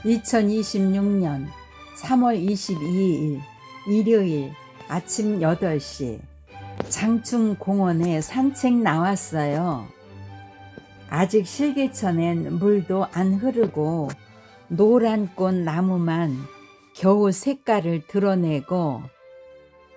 2026년 3월 22일 일요일 아침 8시 장충공원에 산책 나왔어요. 아직 실개천엔 물도 안 흐르고 노란 꽃 나무만 겨우 색깔을 드러내고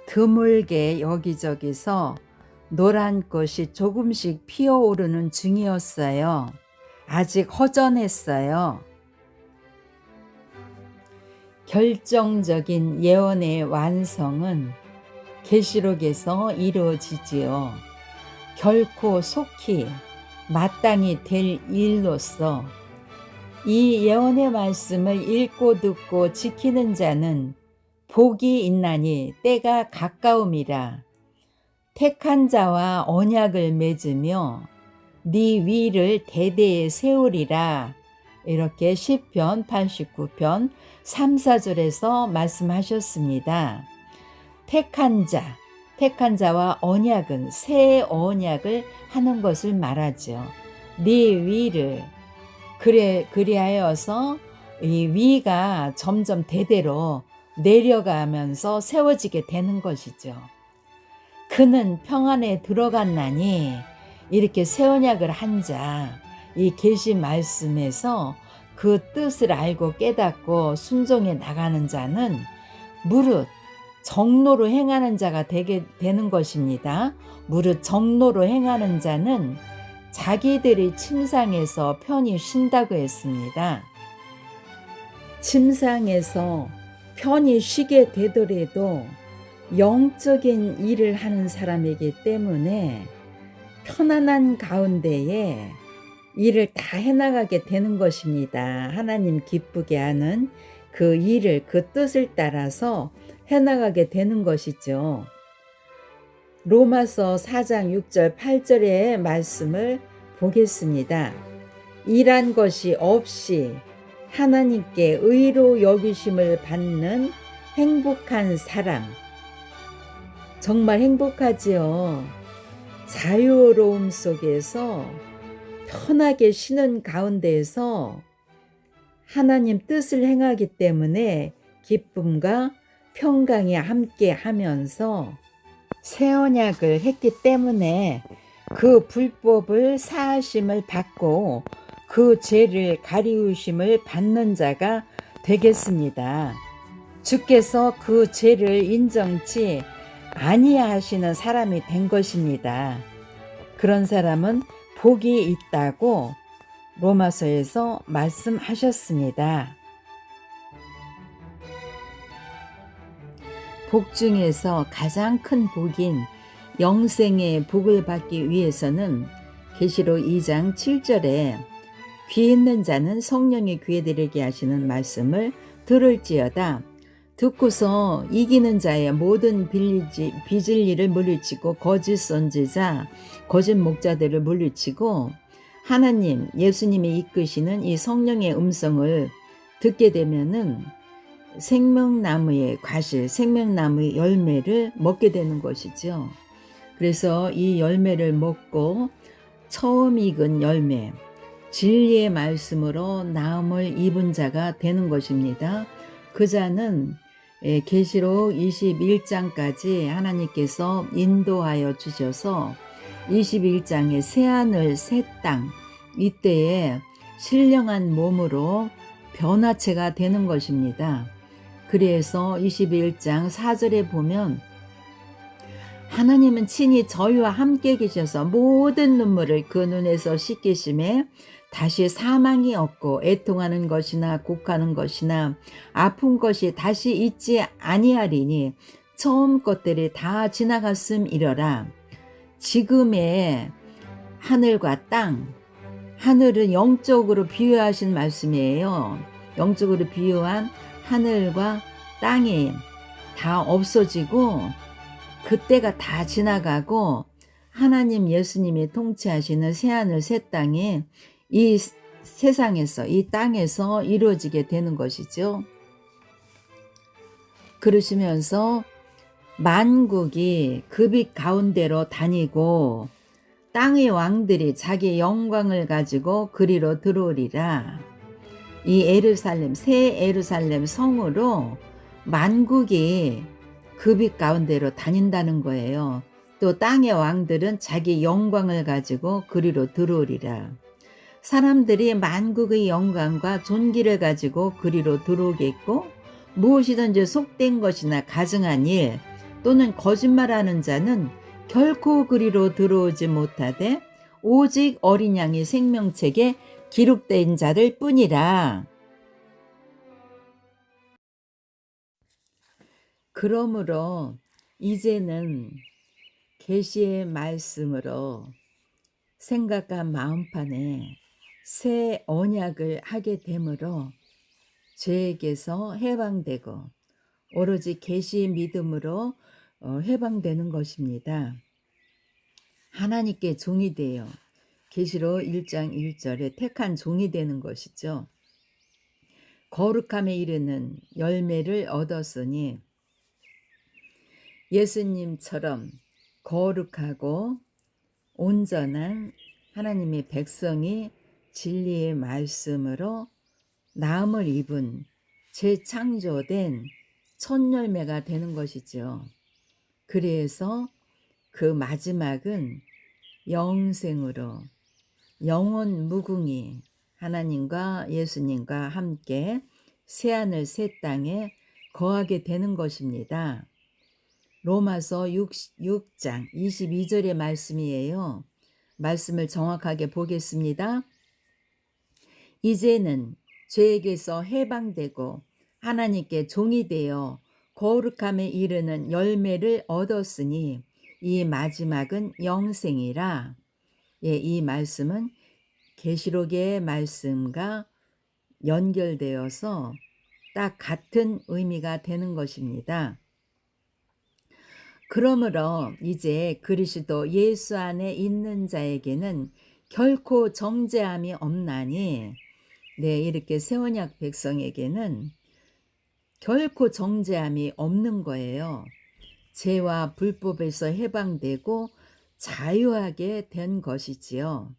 드물게 여기저기서 노란 꽃이 조금씩 피어오르는 중이었어요. 아직 허전했어요. 결정적인 예언의 완성은 계시록에서 이루어지지요. 결코 속히 마땅히 될 일로서 이 예언의 말씀을 읽고 듣고 지키는 자는 복이 있나니 때가 가까움이라. 택한 자와 언약을 맺으며 네 위를 대대에 세우리라. 이렇게 시편 89편 3, 4절에서 말씀하셨습니다. 택한 자와 언약은 새 언약을 하는 것을 말하죠. 네 위를 그리하여서 이 위가 점점 대대로 내려가면서 세워지게 되는 것이죠. 그는 평안에 들어갔나니 이렇게 새 언약을 한 자, 이 계시 말씀에서 그 뜻을 알고 깨닫고 순종해 나가는 자는 무릇 정로로 행하는 자가 되게 되는 것입니다. 무릇 정로로 행하는 자는 자기들이 침상에서 편히 쉰다고 했습니다. 침상에서 편히 쉬게 되더라도 영적인 일을 하는 사람이기 때문에 편안한 가운데에 일을 다 해나가게 되는 것입니다. 하나님 기쁘게 하는 그 일을 그 뜻을 따라서 해나가게 되는 것이죠. 로마서 4장 6절 8절의 말씀을 보겠습니다. 일한 것이 없이 하나님께 의로 여기심을 받는 행복한 사람. 정말 행복하지요. 자유로움 속에서 편하게 쉬는 가운데에서 하나님 뜻을 행하기 때문에 기쁨과 평강이 함께 하면서 새 언약을 했기 때문에 그 불법을 사하심을 받고 그 죄를 가리우심을 받는 자가 되겠습니다. 주께서 그 죄를 인정치 아니하시는 사람이 된 것입니다. 그런 사람은 복이 있다고 로마서에서 말씀하셨습니다. 복 중에서 가장 큰 복인 영생의 복을 받기 위해서는 계시록 2장 7절에 귀 있는 자는 성령의 귀에 들리게 하시는 말씀을 들을지어다. 듣고서 이기는 자의 모든 비진리를 물리치고 거짓 선지자, 거짓 목자들을 물리치고 하나님, 예수님이 이끄시는 이 성령의 음성을 듣게 되면은 생명나무의 과실, 생명나무의 열매를 먹게 되는 것이죠. 그래서 이 열매를 먹고 처음 익은 열매, 진리의 말씀으로 나음을 입은 자가 되는 것입니다. 그 자는 계시록 21장까지 하나님께서 인도하여 주셔서 21장의 새하늘 새 땅, 이때에 신령한 몸으로 변화체가 되는 것입니다. 그래서 21장 4절에 보면 하나님은 친히 저희와 함께 계셔서 모든 눈물을 그 눈에서 씻기심에 다시 사망이 없고 애통하는 것이나 곡하는 것이나 아픈 것이 다시 있지 아니하리니 처음 것들이 다 지나갔음이러라. 지금의 하늘과 땅, 하늘은 영적으로 비유하신 말씀이에요. 영적으로 비유한 하늘과 땅이 다 없어지고 그때가 다 지나가고 하나님 예수님이 통치하시는 새하늘 새 땅에 이 세상에서 이 땅에서 이루어지게 되는 것이죠. 그러시면서 만국이 그 빛 가운데로 다니고 땅의 왕들이 자기 영광을 가지고 그리로 들어오리라. 이 예루살렘, 새 예루살렘 성으로 만국이 그 빛 가운데로 다닌다는 거예요. 또 땅의 왕들은 자기 영광을 가지고 그리로 들어오리라. 사람들이 만국의 영광과 존귀를 가지고 그리로 들어오겠고, 무엇이든지 속된 것이나 가증한 일 또는 거짓말하는 자는 결코 그리로 들어오지 못하되 오직 어린 양의 생명책에 기록된 자들 뿐이라. 그러므로 이제는 계시의 말씀으로 생각과 마음판에 새 언약을 하게 되므로 죄에게서 해방되고 오로지 계시의 믿음으로 해방되는 것입니다. 하나님께 종이 되어 계시록 1장 1절에 택한 종이 되는 것이죠. 거룩함에 이르는 열매를 얻었으니 예수님처럼 거룩하고 온전한 하나님의 백성이 진리의 말씀으로 나음을 입은 재창조된 첫 열매가 되는 것이죠. 그래서 그 마지막은 영생으로 영원 무궁히 하나님과 예수님과 함께 새하늘 새 땅에 거하게 되는 것입니다. 로마서 6장 22절의 말씀이에요. 말씀을 정확하게 보겠습니다. 이제는 죄에게서 해방되고 하나님께 종이 되어 거룩함에 이르는 열매를 얻었으니 이 마지막은 영생이라. 이 말씀은 계시록의 말씀과 연결되어서 딱 같은 의미가 되는 것입니다. 그러므로 이제 그리스도 예수 안에 있는 자에게는 결코 정죄함이 없나니, 이렇게 새 언약 백성에게는 결코 정죄함이 없는 거예요. 죄와 불법에서 해방되고 자유하게 된 것이지요.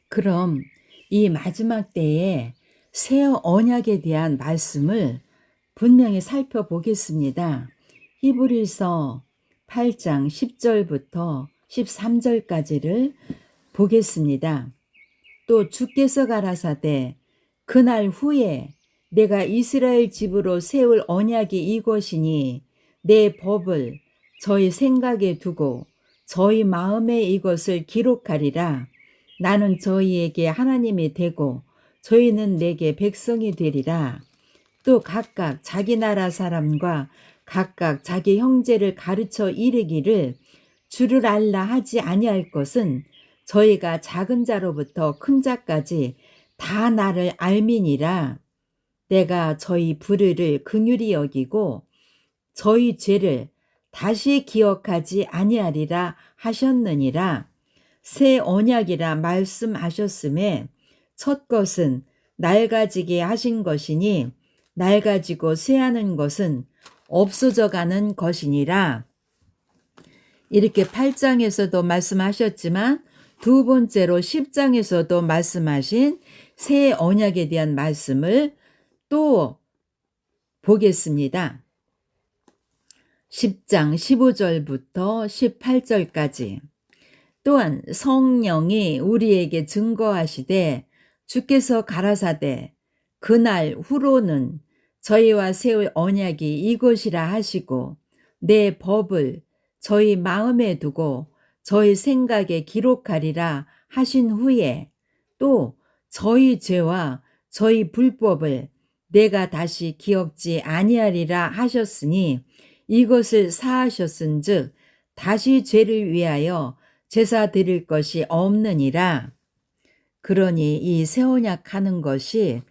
그럼 이 마지막 때에 새 언약에 대한 말씀을 분명히 살펴보겠습니다. 히브리서 8장 10절부터 13절까지를 보겠습니다. 또 주께서 가라사대 그날 후에 내가 이스라엘 집으로 세울 언약이 이것이니 내 법을 저희 생각에 두고 저희 마음에 이것을 기록하리라. 나는 저희에게 하나님이 되고 저희는 내게 백성이 되리라. 또 각각 자기 나라 사람과 각각 자기 형제를 가르쳐 이르기를 주를 알라 하지 아니할 것은 저희가 작은 자로부터 큰 자까지 다 나를 알미니라. 내가 저희 불의를 긍휼히 여기고 저희 죄를 다시 기억하지 아니하리라 하셨느니라. 새 언약이라 말씀하셨음에 첫 것은 낡아지게 하신 것이니 낡아지고 쇠하는 것은 없어져 가는 것이니라. 이렇게 8장에서도 말씀하셨지만 두 번째로 10장에서도 말씀하신 새 언약에 대한 말씀을 또 보겠습니다. 10장 15절부터 18절까지. 또한 성령이 우리에게 증거하시되 주께서 가라사대 그날 후로는 저희와 세울 언약이 이것이라 하시고 내 법을 저희 마음에 두고 저희 생각에 기록하리라 하신 후에 또 저희 죄와 저희 불법을 내가 다시 기억지 아니하리라 하셨으니 이것을 사하셨은즉 다시 죄를 위하여 제사 드릴 것이 없느니라. 그러니 이 새 언약 하는 것이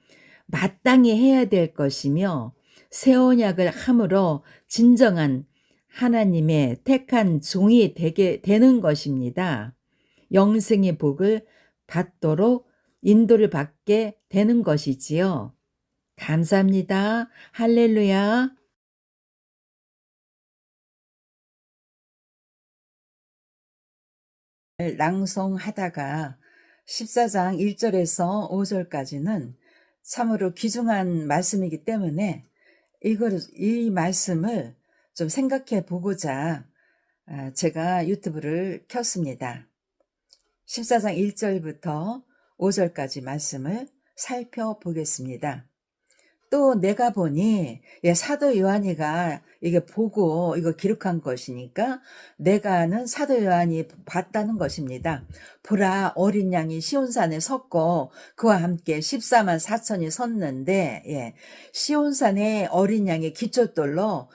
마땅히 해야 될 것이며 새 언약을 함으로 진정한 하나님의 택한 종이 되게 되는 것입니다. 영생의 복을 받도록 인도를 받게 되는 것이지요. 감사합니다. 할렐루야. 낭송하다가 14장 1절에서 5절까지는 참으로 귀중한 말씀이기 때문에 이 말씀을 좀 생각해 보고자 제가 유튜브를 켰습니다. 14장 1절부터 5절까지 말씀을 살펴보겠습니다. 또 내가 보니 사도 요한이가 이게 보고 이거 기록한 것이니까 내가는 사도 요한이 봤다는 것입니다. 보라, 어린 양이 시온산에 섰고 그와 함께 14만 4천이 섰는데 시온산에 어린 양의 기초돌로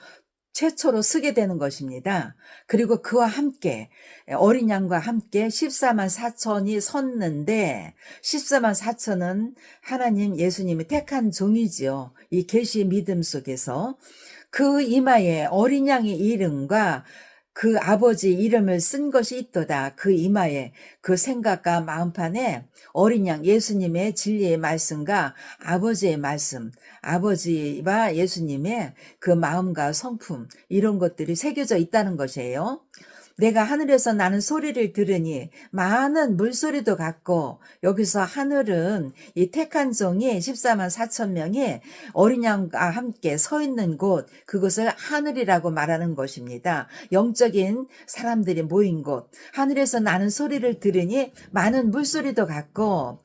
최초로 서게 되는 것입니다. 그리고 그와 함께 어린 양과 함께 14만 4천이 섰는데 14만 4천은 하나님 예수님이 택한 종이지요. 이 계시 믿음 속에서 그 이마에 어린 양의 이름과 그 아버지 이름을 쓴 것이 있도다. 그 이마에 그 생각과 마음판에 어린 양 예수님의 진리의 말씀과 아버지의 말씀, 아버지와 예수님의 그 마음과 성품 이런 것들이 새겨져 있다는 것이에요. 내가 하늘에서 나는 소리를 들으니 많은 물소리도 같고, 여기서 하늘은 이 택한 종이 14만 4천 명이 어린 양과 함께 서 있는 곳, 그것을 하늘이라고 말하는 것입니다. 영적인 사람들이 모인 곳, 하늘에서 나는 소리를 들으니 많은 물소리도 같고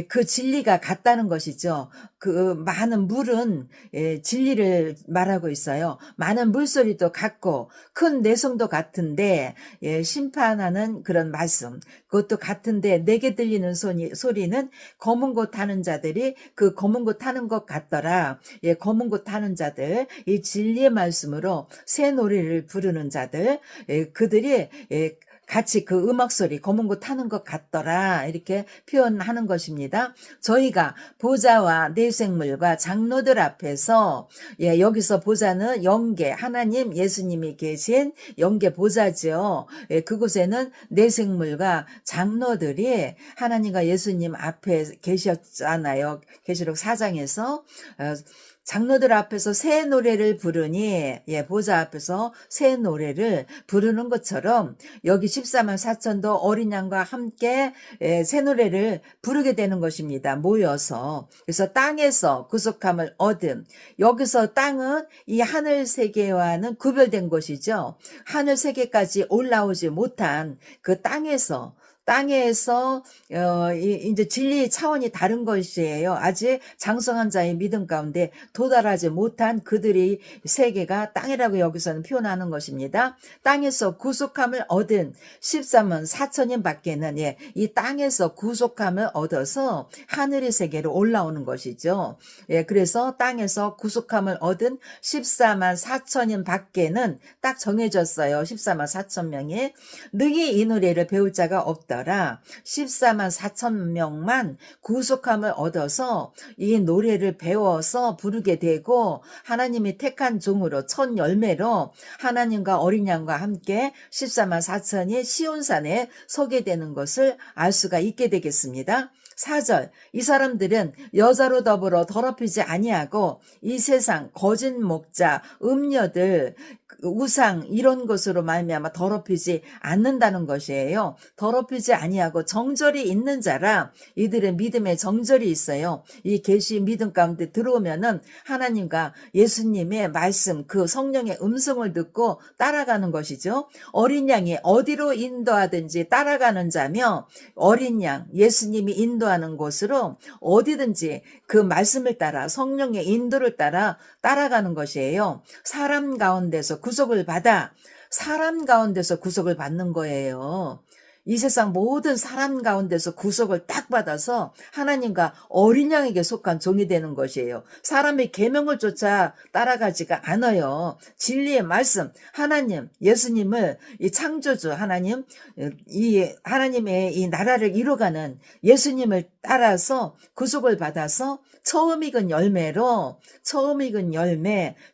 그 진리가 같다는 것이죠. 그 많은 물은 진리를 말하고 있어요. 많은 물소리도 같고 큰 내성도 같은데 심판하는 그런 말씀, 그것도 같은데 내게 들리는 소리는 검은 곳 타는 자들이 그 검은 곳 타는 것 같더라. 검은 곳 타는 자들, 이 진리의 말씀으로 새 노래를 부르는 자들, 그들이 같이 그 음악소리 검은 곳 타는 것 같더라 이렇게 표현하는 것입니다. 저희가 보좌와 내생물과 장로들 앞에서 여기서 보좌는 영계 하나님 예수님이 계신 영계 보좌죠. 그곳에는 내생물과 장로들이 하나님과 예수님 앞에 계셨잖아요. 계시록 4장에서 장로들 앞에서 새 노래를 부르니 보좌 앞에서 새 노래를 부르는 것처럼 여기 14만 4천도 어린 양과 함께 새 노래를 부르게 되는 것입니다. 모여서. 그래서 땅에서 구속함을 얻음. 여기서 땅은 이 하늘 세계와는 구별된 곳이죠. 하늘 세계까지 올라오지 못한 그 땅에서 이제 진리의 차원이 다른 것이에요. 아직 장성한 자의 믿음 가운데 도달하지 못한 그들의 세계가 땅이라고 여기서는 표현하는 것입니다. 땅에서 구속함을 얻은 13만 4천인 밖에는 이 땅에서 구속함을 얻어서 하늘의 세계로 올라오는 것이죠. 그래서 땅에서 구속함을 얻은 14만 4천인 밖에는 딱 정해졌어요. 14만 4천 명이 능히 이 노래를 배울 자가 없더라. 14만 4천 명만 구속함을 얻어서 이 노래를 배워서 부르게 되고 하나님이 택한 종으로 첫 열매로 하나님과 어린 양과 함께 14만 4천이 시온산에 서게 되는 것을 알 수가 있게 되겠습니다. 4절 이 사람들은 여자로 더불어 더럽히지 아니하고 이 세상 거짓 목자 음녀들 우상 이런 것으로 말미암아 더럽히지 않는다는 것이에요. 더럽히지 아니하고 정절이 있는 자라 이들의 믿음에 정절이 있어요. 이 계시 믿음 가운데 들어오면은 하나님과 예수님의 말씀 그 성령의 음성을 듣고 따라가는 것이죠. 어린 양이 어디로 인도하든지 따라가는 자며 어린 양 예수님이 인도하는 곳으로 어디든지 그 말씀을 따라 성령의 인도를 따라 따라가는 것이에요. 사람 가운데서 구속을 받아 사람 가운데서 구속을 받는 거예요. 이 세상 모든 사람 가운데서 구속을 딱 받아서 하나님과 어린 양에게 속한 종이 되는 것이에요. 사람의 계명을 쫓아 따라가지가 않아요. 진리의 말씀, 하나님, 예수님을 이 창조주 하나님, 이 하나님의 이 나라를 이루어가는 예수님을 따라서 구속을 받아서 처음 익은 열매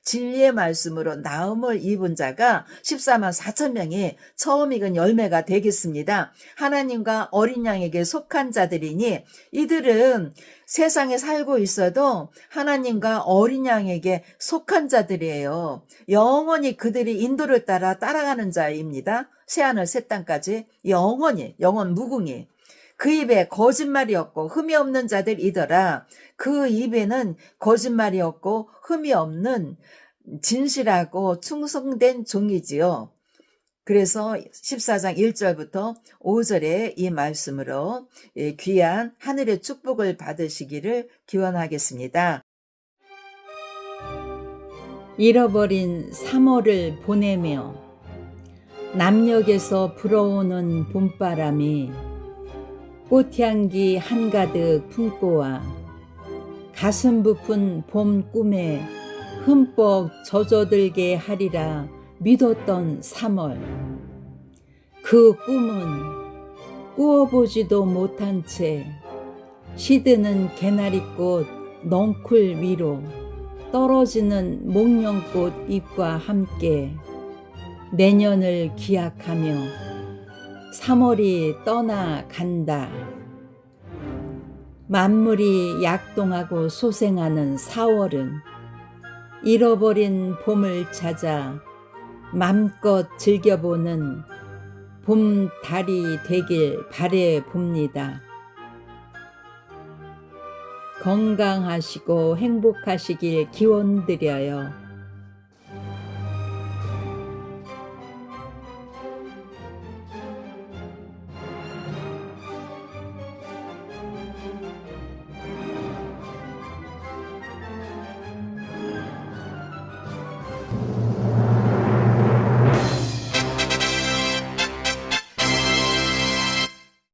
진리의 말씀으로 나음을 입은 자가 14만 4천 명이 처음 익은 열매가 되겠습니다. 하나님과 어린 양에게 속한 자들이니 이들은 세상에 살고 있어도 하나님과 어린 양에게 속한 자들이에요. 영원히 그들이 인도를 따라 따라가는 자입니다. 새하늘 새 땅까지 영원히 영원 무궁히 그 입에 거짓말이 없고 흠이 없는 자들이더라. 그 입에는 거짓말이 없고 흠이 없는 진실하고 충성된 종이지요. 그래서 14장 1절부터 5절에 이 말씀으로 귀한 하늘의 축복을 받으시기를 기원하겠습니다. 잃어버린 3월을 보내며 남녘에서 불어오는 봄바람이 꽃향기 한가득 품고와 가슴 부푼 봄 꿈에 흠뻑 젖어들게 하리라 믿었던 3월. 그 꿈은 꾸어보지도 못한 채 시드는 개나리꽃 넝쿨 위로 떨어지는 목련꽃 잎과 함께 내년을 기약하며 3월이 떠나간다. 만물이 약동하고 소생하는 4월은 잃어버린 봄을 찾아 맘껏 즐겨보는 봄달이 되길 바라봅니다. 건강하시고 행복하시길 기원드려요.